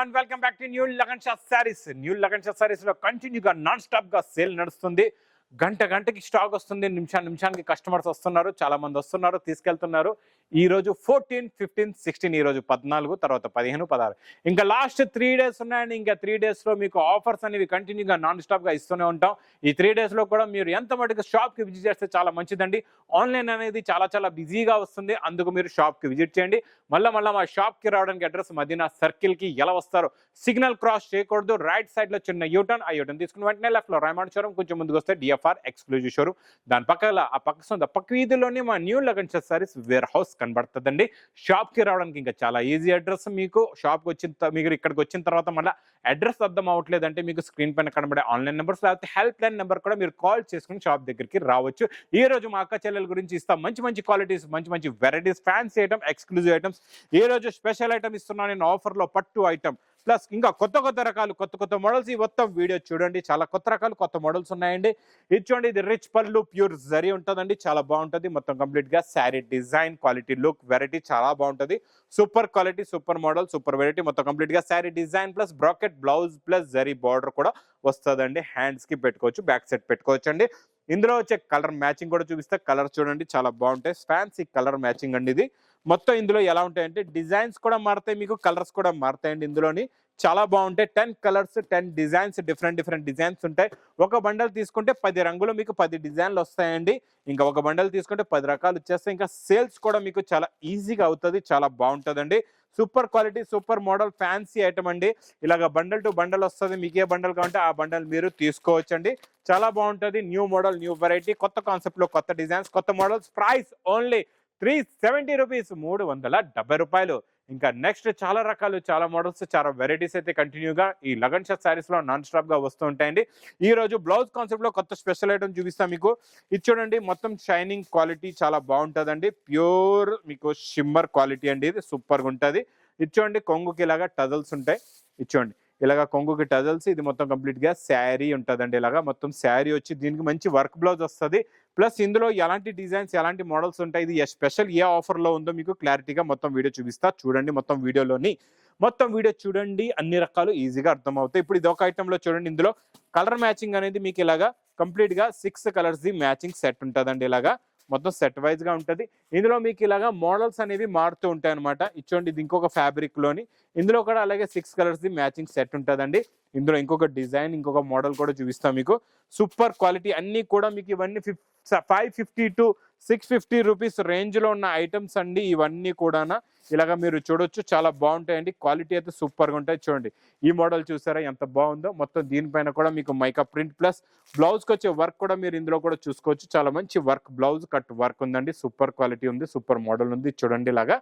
everyone, welcome back to New Lagan Shah Sarees. New Lagan Shah Sarees లో కంటిన్యూగా non stop గా sale నడుస్తుంది. గంటకి స్టాక్ వస్తుంది, నిమిషానికి కస్టమర్స్ వస్తున్నారు, చాలా మంది వస్తున్నారు, తీసుకెళ్తున్నారు. ఈ రోజు 14, 15, 16, ఈ రోజు 14, తర్వాత 15, 16 ఇంకా లాస్ట్ 3 days ఉన్నాయండి. ఇంకా 3 days లో మీకు ఆఫర్స్ అనేవి కంటిన్యూగా నాన్ స్టాప్ గా ఇస్తూనే ఉంటాం. ఈ 3 days లో కూడా మీరు ఎంత మటుకు షాప్ కి విజిట్ చేస్తే చాలా మంచిదండి. ఆన్లైన్ అనేది చాలా బిజీగా వస్తుంది, అందుకు మీరు షాప్ కి విజిట్ చేయండి. మళ్ళా మా షాప్ కి రావడానికి అడ్రస్ మదీనా సర్కిల్ కి ఎలా వస్తారు, సిగ్నల్ క్రాస్ చేయకూడదు, రైట్ సైడ్ లో చిన్న యూటర్న్, ఆ యూటర్న్ తీసుకుని వెంటనే లెఫ్ట్ లో రైమాండ్ షోరూమ్, కొంచెం ముందుకు వస్తే డిఎఫ్ఆర్ ఎక్స్క్లూజివ్ షోరూమ్, దాని పక్క వీధిలోనే మా new Lagan Shah sarees warehouse కనబడుతుందండి. షాప్ కి రావడానికి ఇంకా చాలా ఈజీ అడ్రస్. మీకు షాప్ కి వచ్చిన మీరు ఇక్కడికి వచ్చిన తర్వాత మళ్ళీ అడ్రస్ అర్థం అవ్వట్లేదంటే మీకు స్క్రీన్ పైన కనబడే ఆన్లైన్ నెంబర్స్ లేకపోతే హెల్ప్ లైన్ నెంబర్ కూడా మీరు కాల్ చేసుకుని షాప్ దగ్గరికి రావచ్చు. ఈ రోజు మా అక్క చెల్లెల గురించి ఇస్తాం మంచి క్వాలిటీస్, మంచి varieties, fancy item, exclusive items. ఈ రోజు స్పెషల్ ఐటమ్ ఇస్తున్నాను నేను ఆఫర్ లో, పట్టు ఐటమ్ ప్లస్ ఇంకా కొత్త రకాలు, కొత్త మోడల్స్. ఈ మొత్తం వీడియో చూడండి, చాలా కొత్త రకాలు, కొత్త మోడల్స్ ఉన్నాయండి. ఇది చూడండి, ఇది రిచ్ పళ్ళు, ప్యూర్ జరీ ఉంటుందండి, చాలా బాగుంటుంది. మొత్తం కంప్లీట్ గా sari design, quality, look, variety చాలా బాగుంటుంది. Super quality, super model, super variety. మొత్తం కంప్లీట్ గా sari design plus bracket blouse plus zari border కూడా వస్తుందండి. హ్యాండ్స్ కి పెట్టుకోవచ్చు, బ్యాక్ సెట్ పెట్టుకోవచ్చు అండి. ఇందులో వచ్చే కలర్ మ్యాచింగ్ కూడా చూపిస్తే, కలర్ చూడండి చాలా బాగుంటాయి. ఫ్యాన్సీ కలర్ మ్యాచింగ్ అండి ఇది. మొత్తం ఇందులో ఎలా ఉంటాయంటే డిజైన్స్ కూడా మారుతాయి, మీకు కలర్స్ కూడా మారుతాయండి. ఇందులోని చాలా బాగుంటాయి. 10 కలర్స్, 10 డిజైన్స్, డిఫరెంట్ డిజైన్స్ ఉంటాయి. ఒక బండల్ తీసుకుంటే 10 రంగులు, మీకు 10 డిజైన్లు వస్తాయండి. ఇంకా ఒక బండల్ తీసుకుంటే 10 రకాలు వచ్చేస్తాయి. ఇంకా సేల్స్ కూడా మీకు చాలా ఈజీగా అవుతుంది, చాలా బాగుంటుందండి. Super quality, super model, fancy item అండి. ఇలాగ బండల్ టు బండల్ వస్తుంది, మీకు ఏ బండల్ కావాలంటే ఆ బండల్ మీరు తీసుకోవచ్చండి. చాలా బాగుంటుంది. న్యూ మోడల్, న్యూ వెరైటీ, కొత్త కాన్సెప్ట్ లో కొత్త డిజైన్స్, కొత్త మోడల్స్. ప్రైస్ ఓన్లీ 370 రూపీస్, 370 రూపాయలు. ఇంకా నెక్స్ట్ చాలా రకాలు, చాలా మోడల్స్, చాలా వెరైటీస్ అయితే కంటిన్యూగా ఈ లగన్ షా సారీస్ లో నాన్ స్టాప్ గా వస్తూ ఉంటాయండి. ఈ రోజు బ్లౌజ్ కాన్సెప్ట్ లో కొత్త స్పెషల్ ఐటమ్ చూపిస్తాం మీకు. ఇది చూడండి, మొత్తం షైనింగ్ క్వాలిటీ చాలా బాగుంటుందండి. ప్యూర్ మీకు షిమ్మర్ క్వాలిటీ అండి, ఇది సూపర్ గా ఉంటుంది. ఇది చూడండి, కొంగుకి ఇలాగా టజల్స్ ఉంటాయి. ఇది చూడండి, ఇలాగా కొంగుకి టజల్స్. ఇది మొత్తం కంప్లీట్ గా శారీ ఉంటుందండి. ఇలాగా మొత్తం శారీ వచ్చి దీనికి మంచి వర్క్ బ్లౌజ్ వస్తుంది. ప్లస్ ఇందులో ఎలాంటి డిజైన్స్, ఎలాంటి మోడల్స్ ఉంటాయి, ఇది స్పెషల్ ఏ ఆఫర్ లో ఉందో మీకు క్లారిటీగా మొత్తం వీడియో చూపిస్తా. చూడండి, మొత్తం వీడియో చూడండి, అన్ని రకాలు ఈజీగా అర్థమవుతాయి. ఇప్పుడు ఇది ఒక ఐటమ్ లో చూడండి, ఇందులో కలర్ మ్యాచింగ్ అనేది మీకు ఇలాగా కంప్లీట్ గా 6 కలర్స్ ది మ్యాచింగ్ సెట్ ఉంటుందండి. ఇలాగా మొత్తం సెట్ వైజ్ గా ఉంటుంది. ఇందులో మీకు ఇలాగా మోడల్స్ అనేవి మారుతూ ఉంటాయి అనమాట. ఇచ్చోండి, ఇది ఇంకొక ఫ్యాబ్రిక్ లోని. ఇందులో కూడా అలాగే 6 కలర్స్ ది మ్యాచింగ్ సెట్ ఉంటుందండి. ఇందులో ఇంకొక డిజైన్, ఇంకొక మోడల్ కూడా చూపిస్తాం మీకు. సూపర్ క్వాలిటీ అన్ని కూడా మీకు ఇవన్నీ 550 to 650 రూపీస్ రేంజ్ లో ఉన్న ఐటమ్స్ అండి. ఇవన్నీ కూడా ఇలాగా మీరు చూడొచ్చు, చాలా బాగుంటాయండి. క్వాలిటీ అయితే సూపర్ గా ఉంటాయి. చూడండి, ఈ మోడల్ చూసారా ఎంత బాగుందో. మొత్తం దీనిపైన కూడా మీకు మైకా ప్రింట్ ప్లస్ బ్లౌజ్ కి వచ్చే వర్క్ కూడా మీరు ఇందులో కూడా చూసుకోవచ్చు. చాలా మంచి వర్క్, బ్లౌజ్ కట్ వర్క్ ఉందండి. సూపర్ క్వాలిటీ ఉంది, సూపర్ మోడల్ ఉంది. చూడండి, ఇలాగా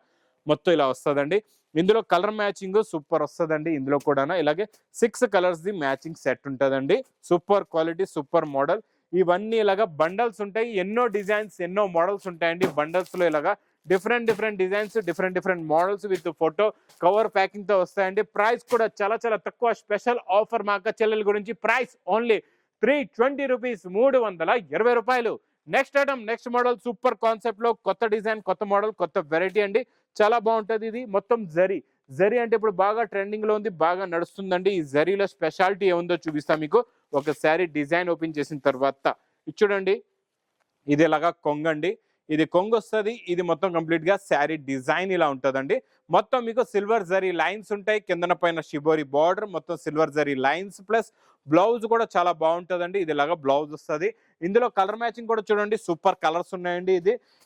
మొత్తం ఇలా వస్తుందండి. ఇందులో కలర్ మ్యాచింగ్ సూపర్ వస్తుందండి. ఇందులో కూడా ఇలాగే 6 కలర్స్ ది మ్యాచింగ్ సెట్ ఉంటుందండి. Super quality, super model. ఇవన్నీ ఇలాగా బండల్స్ ఉంటాయి, ఎన్నో డిజైన్స్, ఎన్నో మోడల్స్ ఉంటాయండి. బండల్స్ లో ఇలాగా different designs, different models with photo cover packing తో వస్తాయండి. ప్రైస్ కూడా చాలా తక్కువ. స్పెషల్ ఆఫర్ మా అక్క చెల్లెల గురించి. ప్రైస్ ఓన్లీ 320 రూపీస్, 320 రూపాయలు. Next item, next model, super concept లో కొత్త డిజైన్, కొత్త మోడల్, కొత్త వెరైటీ అండి. చాలా బాగుంటుంది. ఇది మొత్తం జరీ అంటే ఇప్పుడు బాగా ట్రెండింగ్ లో ఉంది, బాగా నడుస్తుందండి. ఈ జరీలో స్పెషాలిటీ ఏముందో చూపిస్తా మీకు. ఒక శారీ డిజైన్ ఓపెన్ చేసిన తర్వాత ఇది చూడండి, ఇది ఇలాగా కొంగండి. ఇది కొంగు వస్తుంది. ఇది మొత్తం కంప్లీట్ గా శారీ డిజైన్ ఇలా ఉంటుందండి. మొత్తం మీకు సిల్వర్ జరీ లైన్స్ ఉంటాయి, కిందన పైన షిబోరి బార్డర్, మొత్తం silver zari lines plus blouse కూడా చాలా బాగుంటుందండి. ఇది ఇలాగా బ్లౌజ్ వస్తుంది. ఇందులో కలర్ మ్యాచింగ్ కూడా చూడండి, సూపర్ కలర్స్ ఉన్నాయండి.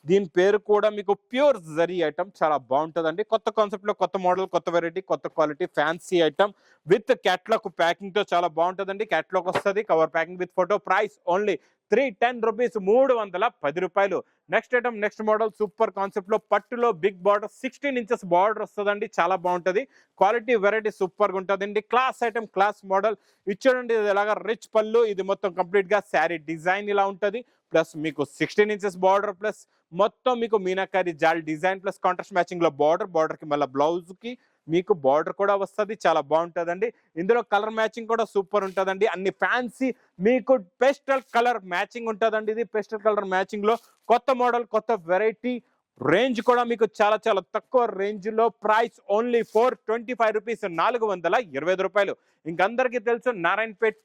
దీని పేరు కూడా మీకు ప్యూర్ జరీ ఐటమ్, చాలా బాగుంటుందండి. కొత్త కాన్సెప్ట్ లో కొత్త మోడల్, కొత్త వెరైటీ, కొత్త quality, fancy item with catalogue packing తో చాలా బాగుంటుందండి. క్యాట్లాగ్ వస్తుంది, cover packing with photo. Price only 310 rupees, 310 రూపాయలు. Next item, next model, super concept లో పట్టులో బిగ్ బార్డర్, 16 ఇంచెస్ బార్డర్ వస్తుందండి. చాలా బాగుంటుంది. క్వాలిటీ, వెరైటీ సూపర్ గా ఉంటుందండి. Class item, class modal. ఇచ్చాడండి, ఇది ఎలాగా రిచ్ పళ్ళు. ఇది మొత్తం కంప్లీట్ గా శారీ డిజైన్ ఇలా ఉంటుంది. ప్లస్ మీకు 16 ఇంచెస్ బార్డర్ ప్లస్ మొత్తం మీకు Meenakari jaal design plus contrast matching లో బార్డర్ కి మళ్ళీ బ్లౌజ్ కి మీకు బార్డర్ కూడా వస్తుంది. చాలా బాగుంటుందండి. ఇందులో కలర్ మ్యాచింగ్ కూడా సూపర్ ఉంటుందండి. అన్ని ఫ్యాన్సీ మీకు పేస్టల్ కలర్ మ్యాచింగ్ ఉంటుందండి. ఇది పేస్టల్ కలర్ మ్యాచింగ్ లో కొత్త మోడల్, కొత్త వెరైటీ, రేంజ్ కూడా మీకు చాలా చాలా తక్కువ రేంజ్ లో ప్రైస్ ఓన్లీ 425 రూపీస్, 425 రూపాయలు. ఇంకందరికీ తెలుసు నారాయణపేట్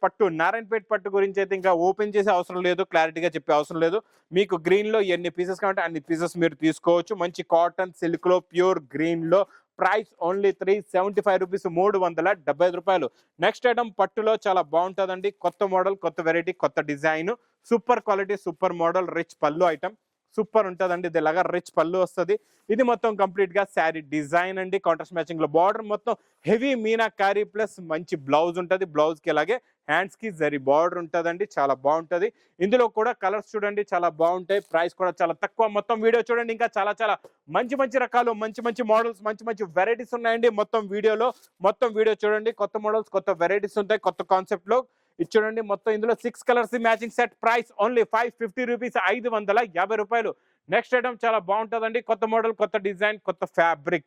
పట్టు గురించి అయితే ఇంకా ఓపెన్ చేసే అవసరం లేదు, క్లారిటీగా చెప్పే అవసరం లేదు. మీకు గ్రీన్ లో ఎన్ని పీసెస్ కావాలంటే అన్ని పీసెస్ మీరు తీసుకోవచ్చు. మంచి కాటన్ సిల్క్ లో ప్యూర్ గ్రీన్ లో ప్రైస్ ఓన్లీ 375 రూపీస్, 375 రూపాయలు. నెక్స్ట్ ఐటమ్ పట్టులో చాలా బాగుంటుందండి. కొత్త మోడల్, కొత్త వెరైటీ, కొత్త design, super quality, super model, rich పళ్ళు ఐటమ్ సూపర్ ఉంటుందండి. ఇది ఇలాగా రిచ్ పళ్ళు వస్తుంది. ఇది మొత్తం కంప్లీట్ గా శారీ డిజైన్ అండి. కాంట్రాస్ట్ మ్యాచింగ్ లో బార్డర్ మొత్తం హెవీ మీనా క్యారీ ప్లస్ మంచి బ్లౌజ్ ఉంటుంది. బ్లౌజ్ కి అలాగే హ్యాండ్స్ కి జరీ బార్డర్ ఉంటుందండి. చాలా బాగుంటది. ఇందులో కూడా కలర్స్ చూడండి చాలా బాగుంటాయి. ప్రైస్ కూడా చాలా తక్కువ. మొత్తం వీడియో చూడండి. ఇంకా చాలా చాలా మంచి మంచి రకాలు, మంచి మంచి మోడల్స్, మంచి మంచి వెరైటీస్ ఉన్నాయండి. మొత్తం వీడియో చూడండి. కొత్త మోడల్స్, కొత్త వెరైటీస్ ఉంటాయి. కొత్త కాన్సెప్ట్ లో ఇది చూడండి. మొత్తం ఇందులో 6 colours matching set. Price only 550 rupees, 550 రూపాయలు. నెక్స్ట్ ఐటమ్ చాలా బాగుంటుందండి. కొత్త మోడల్, కొత్త డిజైన్, కొత్త fabric,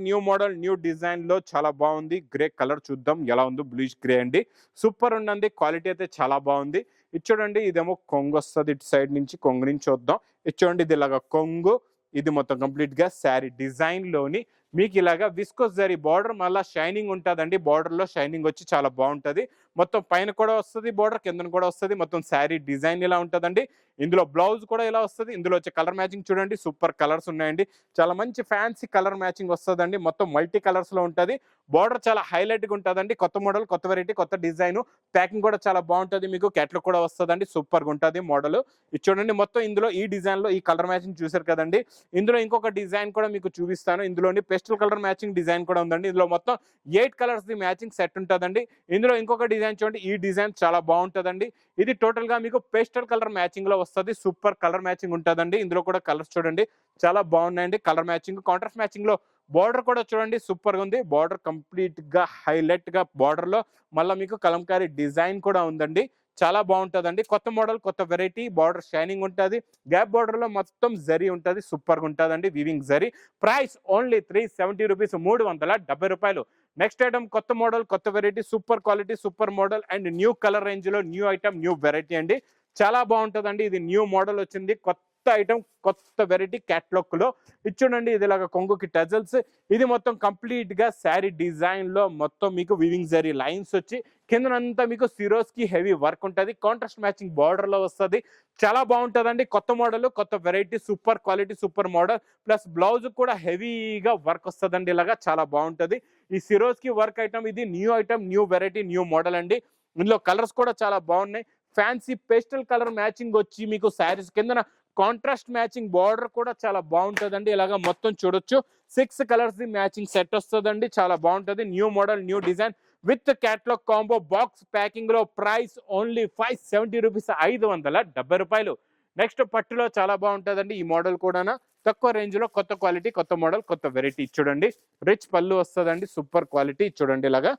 new model, new design లో చాలా బాగుంది. గ్రే కలర్ చూద్దాం ఎలా ఉందో. బ్లూష్ గ్రే అండి. సూపర్ ఉండండి. క్వాలిటీ అయితే చాలా బాగుంది. ఇది చూడండి. ఇదేమో కొంగు వస్తుంది. ఇటు సైడ్ నుంచి కొంగు నుంచి చూద్దాం. ఇది చూడండి. ఇది ఇలాగా కొంగు. ఇది మొత్తం కంప్లీట్ గా శారీ డిజైన్ లోని మీకు ఇలాగా విస్కోస్ జరీ బార్డర్, మళ్ళీ షైనింగ్ ఉంటుందండి. బార్డర్ లో షైనింగ్ వచ్చి చాలా బాగుంటది. మొత్తం పైన కూడా వస్తుంది బార్డర్, కింద కూడా వస్తుంది. మొత్తం శారీ డిజైన్ ఇలా ఉంటుందండి. ఇందులో బ్లౌజ్ కూడా ఇలా వస్తుంది. ఇందులో వచ్చే కలర్ మ్యాచింగ్ చూడండి. సూపర్ కలర్స్ ఉన్నాయండి. చాలా మంచి ఫ్యాన్సీ కలర్ మ్యాచింగ్ వస్తుందండి. మొత్తం మల్టీ కలర్స్ లో ఉంటది. బార్డర్ చాలా హైలైట్ గా ఉంటుందండి. కొత్త మోడల్, కొత్త వెరైటీ, కొత్త డిజైన్. ప్యాకింగ్ కూడా చాలా బాగుంటది. మీకు క్యాట్లాగ్ కూడా వస్తుందండి. సూపర్ గా ఉంటది మోడల్. ఇది చూడండి. మొత్తం ఇందులో ఈ డిజైన్ లో ఈ కలర్ మ్యాచింగ్ చూసారు కదండి. ఇందులో ఇంకొక డిజైన్ కూడా మీకు చూపిస్తాను. ఇందులోని పేస్టల్ కలర్ మ్యాచింగ్ డిజైన్ కూడా ఉందండి. ఇందులో మొత్తం 8 కలర్స్ ది మ్యాచింగ్ సెట్ ఉంటుందండి. ఇందులో ఇంకొక డిజైన్ చూడండి. ఈ డిజైన్ చాలా బాగుంటుందండి. ఇది టోటల్ గా మీకు పేస్టల్ కలర్ మ్యాచింగ్ లో వస్తుంది. సూపర్ కలర్ మ్యాచింగ్ ఉంటుందండి. ఇందులో కూడా కలర్స్ చూడండి చాలా బాగున్నాయండి. కలర్ మ్యాచింగ్, కాంట్రాస్ట్ మ్యాచింగ్ లో బార్డర్ కూడా చూడండి సూపర్ గా ఉంది. బార్డర్ కంప్లీట్ గా హైలైట్ గా బార్డర్ లో మళ్ళీ మీకు కలంకారీ డిజైన్ కూడా ఉందండి. చాలా బాగుంటుందండి. కొత్త మోడల్, కొత్త వెరైటీ. బార్డర్ షైనింగ్ ఉంటుంది. గ్యాప్ బార్డర్ లో మొత్తం జరీ ఉంటుంది. సూపర్ గా ఉంటుందండి. Weaving zari. Price only 370 rupees, 370 రూపాయలు. నెక్స్ట్ ఐటమ్ కొత్త మోడల్, కొత్త variety, super quality, super model and new colour range లో న్యూ ఐటమ్, న్యూ వెరైటీ అండి. చాలా బాగుంటుందండి. ఇది న్యూ మోడల్ వచ్చింది. కొత్త ఐటమ్, కొత్త వెరైటీ క్యాట్లాగ్ లో. ఇది చూడండి. ఇది ఇలాగ కొంగుకి టజల్స్. ఇది మొత్తం కంప్లీట్ గా శారీ డిజైన్ లో మొత్తం మీకు వివింగ్ జరీ లైన్స్ వచ్చి కిందనంతా మీకు సిరోస్ కి హెవీ వర్క్ ఉంటుంది. కాంట్రాస్ట్ మ్యాచింగ్ బార్డర్ లో వస్తుంది. చాలా బాగుంటుందండి. కొత్త మోడల్, కొత్త variety, super quality, super model plus blouse కూడా హెవీగా వర్క్ వస్తుందండి. ఇలాగా చాలా బాగుంటది. ఈ సిరోస్ కి వర్క్ ఐటమ్. ఇది new item, new variety, new model అండి. ఇందులో కలర్స్ కూడా చాలా బాగున్నాయి. ఫ్యాన్సీ పేస్టల్ కలర్ మ్యాచింగ్ వచ్చి మీకు శారీస్ కింద కాంట్రాస్ట్ మ్యాచింగ్ బార్డర్ కూడా చాలా బాగుంటుందండి. ఇలాగా మొత్తం చూడొచ్చు. 6 కలర్స్ ది మ్యాచింగ్ సెట్ వస్తుందండి. చాలా బాగుంటుంది. New model, new design with catalogue combo box packing లో. ప్రైస్ ఓన్లీ 570 రూపీస్, 570 రూపాయలు. నెక్స్ట్ పట్టులో చాలా బాగుంటుందండి. ఈ మోడల్ కూడా తక్కువ రేంజ్ లో కొత్త క్వాలిటీ, కొత్త మోడల్, కొత్త వెరైటీ. చూడండి. రిచ్ పళ్ళు వస్తుందండి. Super quality. చూడండి. ఇలాగా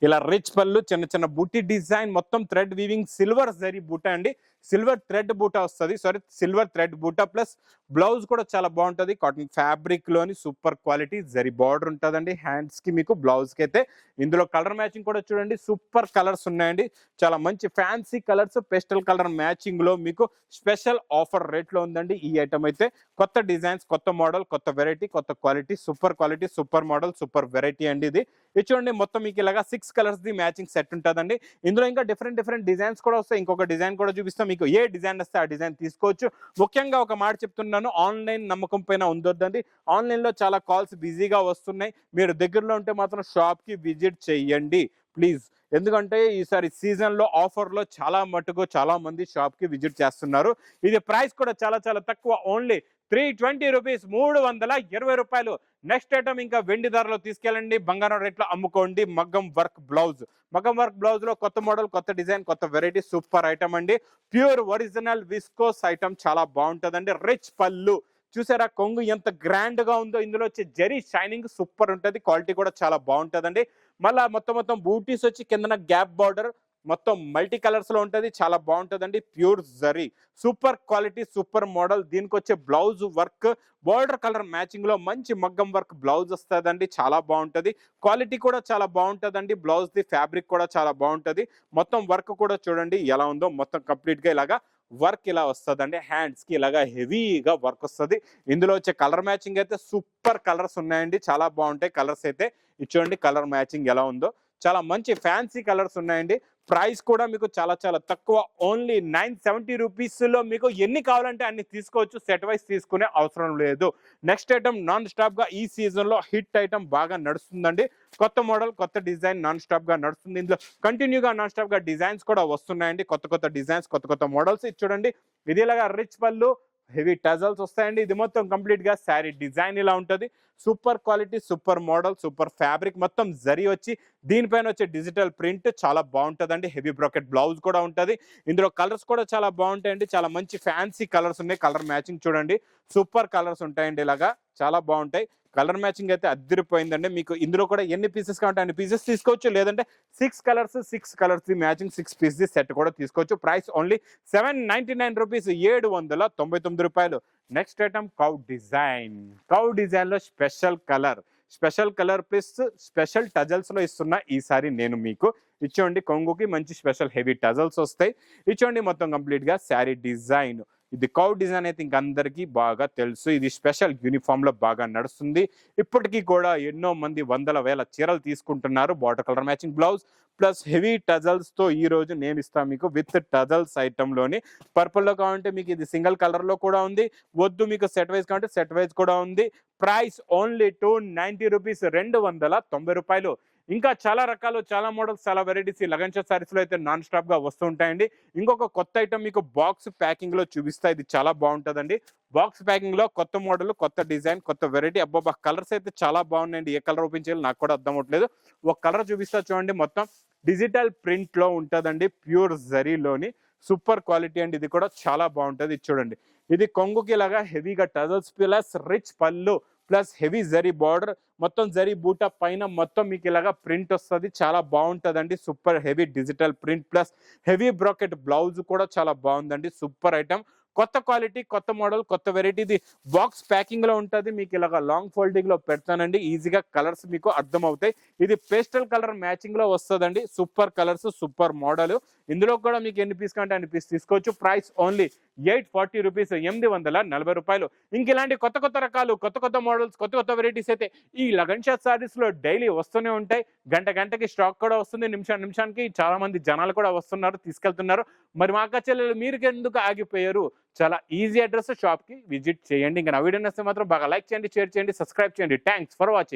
ఇలా రిచ్ పళ్ళు, చిన్న చిన్న బూటీ డిజైన్, మొత్తం థ్రెడ్ వీవింగ్, సిల్వర్ జరీ బూటా అండి. సిల్వర్ థ్రెడ్ బూటా వస్తుంది. సిల్వర్ థ్రెడ్ బూటా ప్లస్ బ్లౌజ్ కూడా చాలా బాగుంటుంది. కాటన్ ఫ్యాబ్రిక్ లోని సూపర్ క్వాలిటీ జరీ బార్డర్ ఉంటుందండి. హ్యాండ్స్ కి మీకు, బ్లౌజ్ కి అయితే. ఇందులో కలర్ మ్యాచింగ్ కూడా చూడండి. సూపర్ కలర్స్ ఉన్నాయండి. చాలా మంచి fancy colours, pastel colour matching లో మీకు స్పెషల్ ఆఫర్ రేట్ లో ఉందండి ఈ ఐటమ్ అయితే. కొత్త డిజైన్స్, కొత్త మోడల్, కొత్త వెరైటీ, కొత్త quality, super quality, super model, super variety అండి ఇది. ఇది చూడండి. మొత్తం మీకు ఇలాగా 6 కలర్స్ ది మ్యాచింగ్ సెట్ ఉంటుందండి. ఇందులో ఇంకా డిఫరెంట్ డిజైన్స్ కూడా వస్తాయి. ఇంకొక డిజైన్ కూడా చూపిస్తాం మీకు. ఏ డిజైన్ వస్తే ఆ డిజైన్ తీసుకోవచ్చు. ముఖ్యంగా ఒక మాట చెప్తున్నాను, ఆన్లైన్ నమ్మకం పైన ఉండొద్దండి. ఆన్లైన్ లో చాలా కాల్స్ బిజీగా వస్తున్నాయి. మీరు దగ్గరలో ఉంటే మాత్రం షాప్ కి విజిట్ చేయండి ప్లీజ్. ఎందుకంటే ఈసారి సీజన్ లో ఆఫర్ లో చాలా మటుకు చాలా మంది షాప్ కి విజిట్ చేస్తున్నారు. ఇది ప్రైస్ కూడా చాలా చాలా తక్కువ. ఓన్లీ 320 రూపీస్, 320 రూపాయలు. నెక్స్ట్ ఐటమ్ ఇంకా వెండి ధరలో తీసుకెళ్ళండి. బంగారం రేట్లో అమ్ముకోండి. మగ్గం వర్క్ బ్లౌజ్. మగ్గం వర్క్ బ్లౌజ్ లో కొత్త మోడల్, కొత్త డిజైన్, కొత్త వెరైటీ, సూపర్ ఐటమ్ అండి. Pure original viscose item. చాలా బాగుంటుందండి. రిచ్ పళ్ళు చూసారా. కొంగు ఎంత గ్రాండ్ గా ఉందో. ఇందులో వచ్చే జరీ షైనింగ్ సూపర్ ఉంటుంది. క్వాలిటీ కూడా చాలా బాగుంటుందండి. మళ్ళా మొత్తం బూటీస్ వచ్చి కిందన గ్యాప్ బార్డర్ మొత్తం మల్టీ కలర్స్ లో ఉంటది. చాలా బాగుంటుందండి. Pure zari, super quality, super model. దీనికి వచ్చే blouse work, border colour matching లో మంచి మగ్గం వర్క్ బ్లౌజ్ వస్తుందండి. చాలా బాగుంటది. క్వాలిటీ కూడా చాలా బాగుంటుందండి. బ్లౌజ్ ది ఫ్యాబ్రిక్ కూడా చాలా బాగుంటది. మొత్తం వర్క్ కూడా చూడండి ఎలా ఉందో. మొత్తం కంప్లీట్ గా ఇలాగా వర్క్ ఇలా వస్తుందండి. హ్యాండ్స్ కి ఇలాగా హెవీగా వర్క్ వస్తుంది. ఇందులో వచ్చే కలర్ మ్యాచింగ్ అయితే సూపర్ కలర్స్ ఉన్నాయండి, చాలా బాగుంటాయి కలర్స్ అయితే. చూడండి కలర్ మ్యాచింగ్ ఎలా ఉందో, చాలా మంచి ఫ్యాన్సీ కలర్స్ ఉన్నాయండి. ప్రైస్ కూడా మీకు చాలా చాలా తక్కువ, ఓన్లీ 970 రూపీస్లో మీకు ఎన్ని కావాలంటే అన్ని తీసుకోవచ్చు, సెట్ వైస్ తీసుకునే అవసరం లేదు. నెక్స్ట్ ఐటమ్ నాన్ స్టాప్ గా ఈ సీజన్ లో హిట్ ఐటమ్ బాగా నడుస్తుందండి. కొత్త మోడల్ కొత్త డిజైన్ నాన్ స్టాప్ గా నడుస్తుంది. ఇందులో కంటిన్యూగా నాన్ స్టాప్ గా డిజైన్స్ కూడా వస్తున్నాయండి, కొత్త కొత్త డిజైన్స్, కొత్త కొత్త మోడల్స్. ఇది చూడండి, ఇది ఇలాగా రిచ్ పళ్ళు, హెవీ టజల్స్ వస్తాయండి. ఇది మొత్తం కంప్లీట్ గా శారీ డిజైన్ ఇలా ఉంటుంది. Super quality, super model, super fabric, మొత్తం జరీ వచ్చి దీనిపైన వచ్చే డిజిటల్ ప్రింట్ చాలా బాగుంటుందండి. హెవీ బ్రాకెట్ బ్లౌజ్ కూడా ఉంటుంది. ఇందులో కలర్స్ కూడా చాలా బాగుంటాయండి, చాలా మంచి ఫ్యాన్సీ కలర్స్ ఉన్నాయి. కలర్ మ్యాచింగ్ చూడండి, సూపర్ కలర్స్ ఉంటాయండి, ఇలాగా చాలా బాగుంటాయి. కలర్ మ్యాచింగ్ అయితే అద్దరిపోయిందండి. మీకు ఇందులో కూడా ఎన్ని పీసెస్ కావాలంటే అన్ని పీసెస్ తీసుకోవచ్చు, లేదంటే 6 కలర్స్ మ్యాచింగ్ 6 పీస్ సెట్ కూడా తీసుకోవచ్చు. ప్రైస్ ఓన్లీ 799 రూపీస్, 799 రూపాయలు. Next item cow design. Cow design లో special colour plus special tassels లో ఇస్తున్నా ఈసారి నేను మీకు. ఇచ్చోండి కొంగుకి మంచి స్పెషల్ హెవీ టజల్స్ వస్తాయి. ఇచ్చోండి మొత్తం కంప్లీట్ గా శారీ డిజైన్. ఇది కౌ డిజైన్ అయితే ఇంక అందరికీ బాగా తెలుసు. ఇది స్పెషల్ యూనిఫామ్ లో బాగా నడుస్తుంది. ఇప్పటికీ కూడా ఎన్నో మంది వందల వేల చీరలు తీసుకుంటున్నారు. Border colour matching blouse plus heavy tassels తో ఈ రోజు నేను ఇస్తాను మీకు విత్ టజల్స్ ఐటమ్ లోని. పర్పుల్ లో కావాలంటే మీకు ఇది సింగిల్ కలర్ లో కూడా ఉంది, వద్దు మీకు సెట్ వైజ్ కావాలంటే సెట్ వైజ్ కూడా ఉంది. ప్రైస్ ఓన్లీ 290 రూపీస్, 290 రూపాయలు. ఇంకా చాలా రకాలు, చాలా మోడల్స్, చాలా వెరైటీస్ ఈ లగన్ షాప్ సారీస్ లో అయితే నాన్ స్టాప్ గా వస్తూ ఉంటాయండి. ఇంకొక కొత్త ఐటమ్ మీకు బాక్స్ ప్యాకింగ్ లో చూపిస్తా, ఇది చాలా బాగుంటుందండి. బాక్స్ ప్యాకింగ్ లో కొత్త మోడల్, కొత్త డిజైన్, కొత్త వెరైటీ. అబ్బాబా కలర్స్ అయితే చాలా బాగున్నాయండి. ఏ కలర్ ఓపెన్ చేయాలి నాకు కూడా అర్థం అవట్లేదు. ఒక కలర్ చూపిస్తా చూడండి, మొత్తం డిజిటల్ ప్రింట్ లో ఉంటుందండి, ప్యూర్ జరీలోని. సూపర్ క్వాలిటీ అండి, ఇది కూడా చాలా బాగుంటుంది. ఇది చూడండి, ఇది కొంగుకి ఇలాగా హెవీగా టజల్స్ ప్లస్ రిచ్ పళ్ళు ప్లస్ హెవీ జరీ బార్డర్, మొత్తం జరీ బూటా పైన మొత్తం మీకు ఇలాగా ప్రింట్ వస్తుంది, చాలా బాగుంటుందండి. Super heavy digital print plus heavy bracket blouse కూడా చాలా బాగుందండి. సూపర్ ఐటమ్, కొత్త క్వాలిటీ, కొత్త మోడల్, కొత్త వెరైటీ. ఇది బాక్స్ ప్యాకింగ్ లో ఉంటుంది, మీకు ఇలాగా లాంగ్ ఫోల్డింగ్ లో పెడతానండి. ఈజీగా కలర్స్ మీకు అర్థం అవుతాయి. ఇది పేస్టల్ కలర్ మ్యాచింగ్ లో వస్తుందండి. Super colours, super model. ఇందులో కూడా మీకు ఎన్ని పీస్ కంటే అన్ని పీస్ తీసుకోవచ్చు. ప్రైస్ ఓన్లీ 840 రూపీస్, 840 రూపాయలు. ఇంక ఇలాంటి కొత్త కొత్త రకాలు, కొత్త కొత్త మోడల్స్, కొత్త కొత్త వెరైటీస్ అయితే ఈ లగన్ షాప్ సారీస్ లో డైలీ వస్తూనే ఉంటాయి. గంటకి స్టాక్ కూడా వస్తుంది, నిమిషానికి చాలా మంది జనాలు కూడా వస్తున్నారు, తీసుకెళ్తున్నారు. మరి మా అక్క చెల్లెలు మీరు ఎందుకు ఆగిపోయారు? చాలా ఈజీ అడ్రస్, షాప్ కి విజిట్ చేయండి. ఇంకా నా వీడియో నచ్చితే మాత్రం బాగా లైక్ చేయండి, షేర్ చేయండి, సబ్స్క్రైబ్ చేయండి. Thanks for watching.